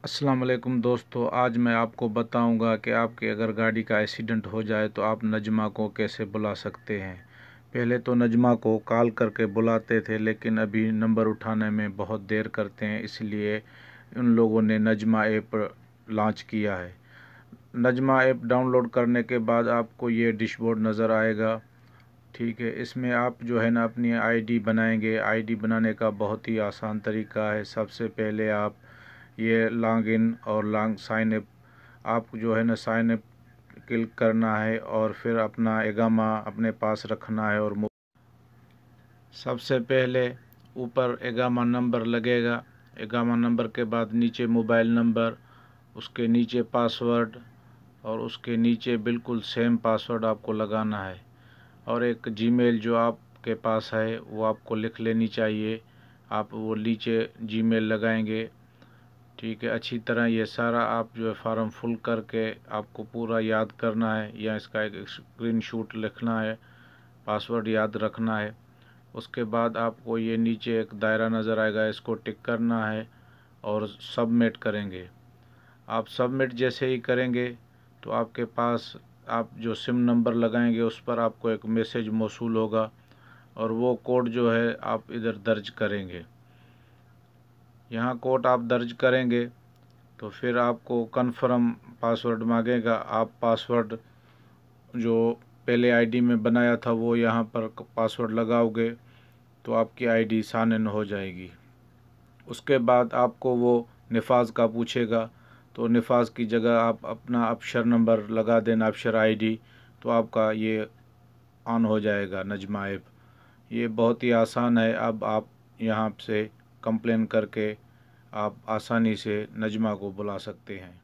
अस्सलाम वालेकुम दोस्तों, आज मैं आपको बताऊंगा कि आपके अगर गाड़ी का एक्सीडेंट हो जाए तो आप नजमा को कैसे बुला सकते हैं। पहले तो नजमा को कॉल करके बुलाते थे, लेकिन अभी नंबर उठाने में बहुत देर करते हैं, इसलिए उन लोगों ने नजमा ऐप लॉन्च किया है। नजमा ऐप डाउनलोड करने के बाद आपको ये डैशबोर्ड नज़र आएगा। ठीक है, इसमें आप जो है ना अपनी आईडी बनाएंगे। आईडी बनाने का बहुत ही आसान तरीका है। सबसे पहले आप ये लॉग इन और लॉग साइन अप, आप जो है ना साइन अप क्लिक करना है और फिर अपना एगामा अपने पास रखना है। और सबसे पहले ऊपर एगामा नंबर लगेगा। एगामा नंबर के बाद नीचे मोबाइल नंबर, उसके नीचे पासवर्ड और उसके नीचे बिल्कुल सेम पासवर्ड आपको लगाना है। और एक जीमेल जो आपके पास है वो आपको लिख लेनी चाहिए। आप वो नीचे जीमेल लगाएंगे। ठीक है, अच्छी तरह ये सारा आप जो है फार्म फुल करके आपको पूरा याद करना है, या इसका एक स्क्रीनशॉट लिखना है, पासवर्ड याद रखना है। उसके बाद आपको ये नीचे एक दायरा नज़र आएगा, इसको टिक करना है और सबमिट करेंगे। आप सबमिट जैसे ही करेंगे तो आपके पास आप जो सिम नंबर लगाएंगे उस पर आपको एक मैसेज मौसूल होगा और वो कोड जो है आप इधर दर्ज करेंगे। यहाँ कोड आप दर्ज करेंगे तो फिर आपको कन्फर्म पासवर्ड मांगेगा। आप पासवर्ड जो पहले आईडी में बनाया था वो यहाँ पर पासवर्ड लगाओगे तो आपकी आईडी साइन इन हो जाएगी। उसके बाद आपको वो निफाज का पूछेगा, तो निफाज की जगह आप अपना अबशर नंबर लगा देना, अबशर आईडी, तो आपका ये ऑन हो जाएगा नजमा ऐप। ये बहुत ही आसान है। अब आप यहाँ से कंप्लेन करके आप आसानी से नजमा को बुला सकते हैं।